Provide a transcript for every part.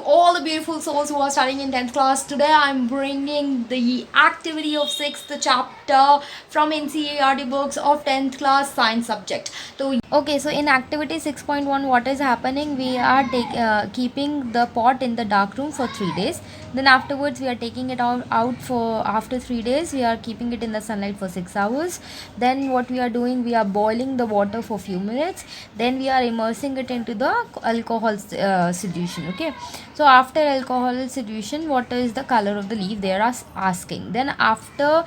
all the beautiful souls who are studying in 10th class. Today I'm bringing the activity of 6th chapter from NCERT books of 10th class science subject. So okay, so in activity 6.1 what is happening, we are keeping the pot in the dark room for 3 days. Then afterwards we are taking it out for after 3 days. We are keeping it in the sunlight for 6 hours. Then what we are doing, we are boiling the water for few minutes. Then we are immersing it into the alcohol solution. Okay, so after alcohol solution, what is the color of the leaf, they are asking. Then after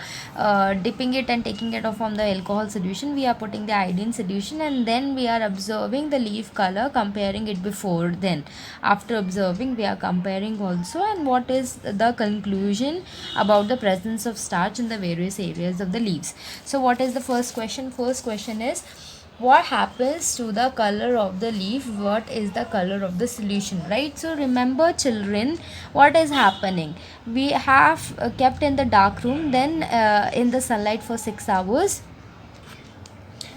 dipping it and taking it off from the alcohol solution, we are putting the iodine solution, and then we are observing the leaf color, comparing it before. Then after observing, we are comparing also, and what is the conclusion about the presence of starch in the various areas of the leaves. So what is the first question? First question is, what happens to the color of the leaf, what is the color of the solution, right? So remember children, what is happening, we have kept in the dark room, then in the sunlight for 6 hours,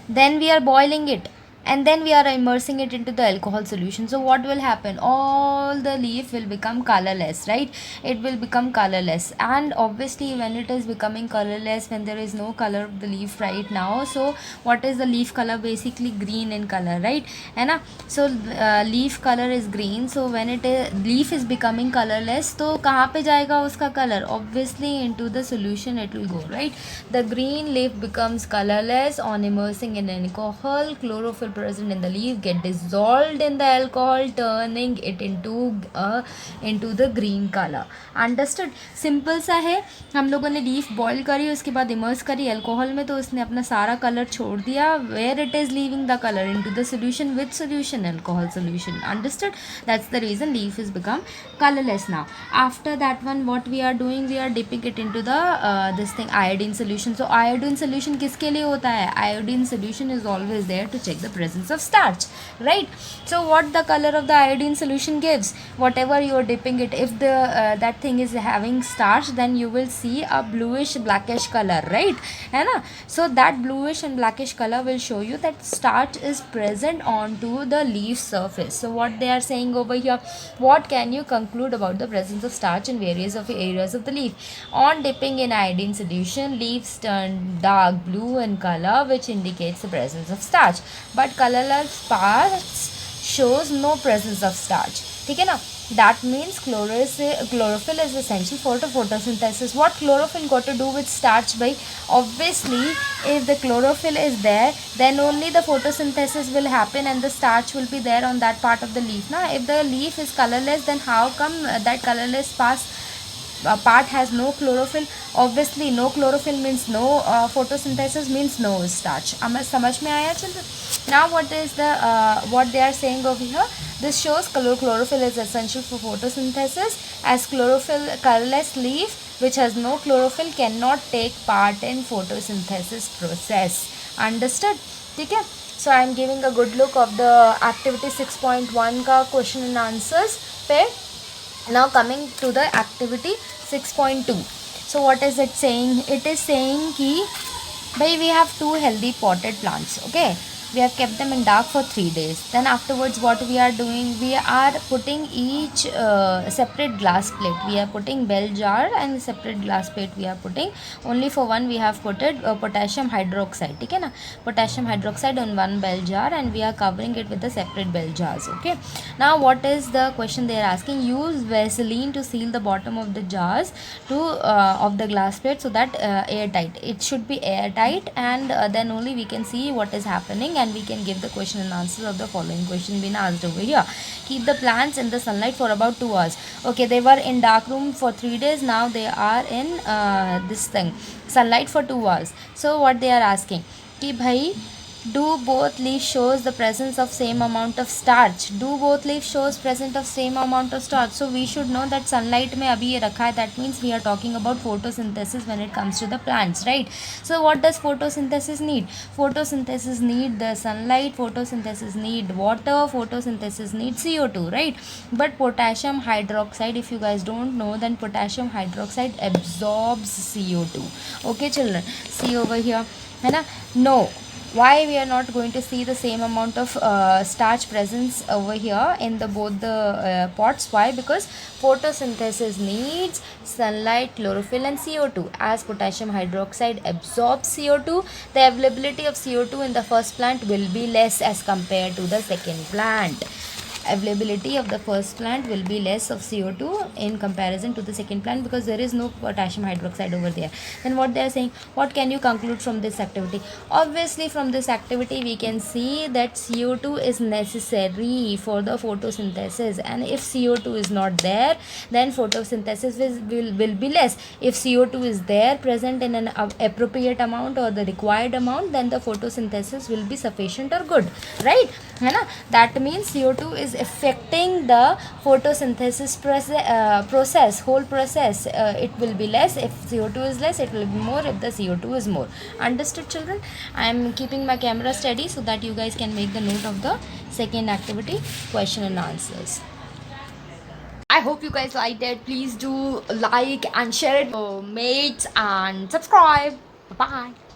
then we are boiling it, and then we are immersing it into the alcohol solution. So what will happen, all the leaf will become colorless, right? It will become colorless, and obviously when it is becoming colorless, when there is no color of the leaf right now, so what is the leaf color? Basically green in color, right? And so leaf color is green. So when it is leaf is becoming colorless, तो कहाँ पे जाएगा उसका color? Obviously into the solution it will go, right? The green leaf becomes colorless on immersing in alcohol. Chlorophyll present in the leaf get dissolved in the alcohol, turning it into the green color. Understood? Simple सा है. हम लोगों ने leaf boil करी, उसके बाद immerse करी alcohol में, तो उसने अपना सारा कलर छोड़ दिया. Where it is leaving the colour? Into the solution. Which solution? Alcohol solution. Understood? That's the reason leaf has become colorless now. After that one, what we are doing, we are dipping it into the this thing, iodine solution. So iodine solution किसके लिए होता है? Iodine solution is always there to check the presence of starch, right? So what the color of the iodine solution gives, whatever you are dipping it, if the that thing is having starch, then you will see a bluish blackish color, right? है ना? So that bluish and blackish color will show you that starch is present onto the leaf surface. So what they are saying over here, what can you conclude about the presence of starch in various of areas of the leaf? On dipping in iodine solution, leaves turn dark blue in color, which indicates the presence of starch, but colorless parts shows no presence of starch. ठीक है ना? That means chlorophyll is essential for the photosynthesis. What chlorophyll got to do with starch? By obviously, if the chlorophyll is there, then only the photosynthesis will happen and the starch will be there on that part of the leaf. Now, if the leaf is colorless, then how come that colorless part has no chlorophyll? Obviously no chlorophyll means no photosynthesis, means no starch. समझ में आया children? Now what is the what they are saying over here, this shows chlorophyll is essential for photosynthesis, as chlorophyll colorless leaf which has no chlorophyll cannot take part in photosynthesis process. Understood? ठीक है? So I am giving a good look of the activity 6.1 का question and answers पे. Now coming to the activity 6.2. So what is it saying? It is saying कि भाई we have 2 healthy potted plants. Okay, we have kept them in dark for 3 days. Then afterwards what we are doing, we are putting each separate glass plate. We are putting bell jar and separate glass plate we are putting. Only for one we have put it potassium hydroxide. ठीक है ना? Potassium hydroxide on one bell jar, and we are covering it with the separate bell jars. Okay, now what is the question they are asking? Use Vaseline to seal the bottom of the jars of the glass plate so that airtight. It should be airtight, and then only we can see what is happening, and we can give the question and answers of the following question being asked over here. Keep the plants in the sunlight for about 2 hours. Okay, they were in dark room for 3 days. Now they are in this thing, sunlight for 2 hours. So what they are asking कि भाई, do both leaves shows the presence of same amount of starch? Do both leaves shows presence of same amount of starch? So we should know that sunlight में अभी ये रखा है, that means we are talking about photosynthesis when it comes to the plants, right? So what does photosynthesis need? Photosynthesis need the sunlight, photosynthesis need water, photosynthesis need CO2, right? But potassium hydroxide, if you guys don't know, then potassium hydroxide absorbs CO2. Okay children, see over here, है ना? No, Why we are not going to see the same amount of starch presence over here in the both the pots? Why? Because photosynthesis needs sunlight, chlorophyll and CO2. As potassium hydroxide absorbs CO2, the availability of CO2 in the first plant will be less as compared to the second plant. Availability of the first plant will be less of CO2 in comparison to the second plant, because there is no potassium hydroxide over there. Then what they are saying, what can you conclude from this activity? Obviously from this activity we can see that CO2 is necessary for the photosynthesis, and if CO2 is not there, then photosynthesis will be less. If CO2 is there present in an appropriate amount or the required amount, then the photosynthesis will be sufficient or good, right? है ना? That means CO2 is affecting the photosynthesis process, whole process. It will be less. If CO2 is less, it will be more if the CO2 is more. Understood, children? I am keeping my camera steady so that you guys can make the note of the second activity, question and answers. I hope you guys liked it. Please do like and share it with your mates and subscribe. Bye bye.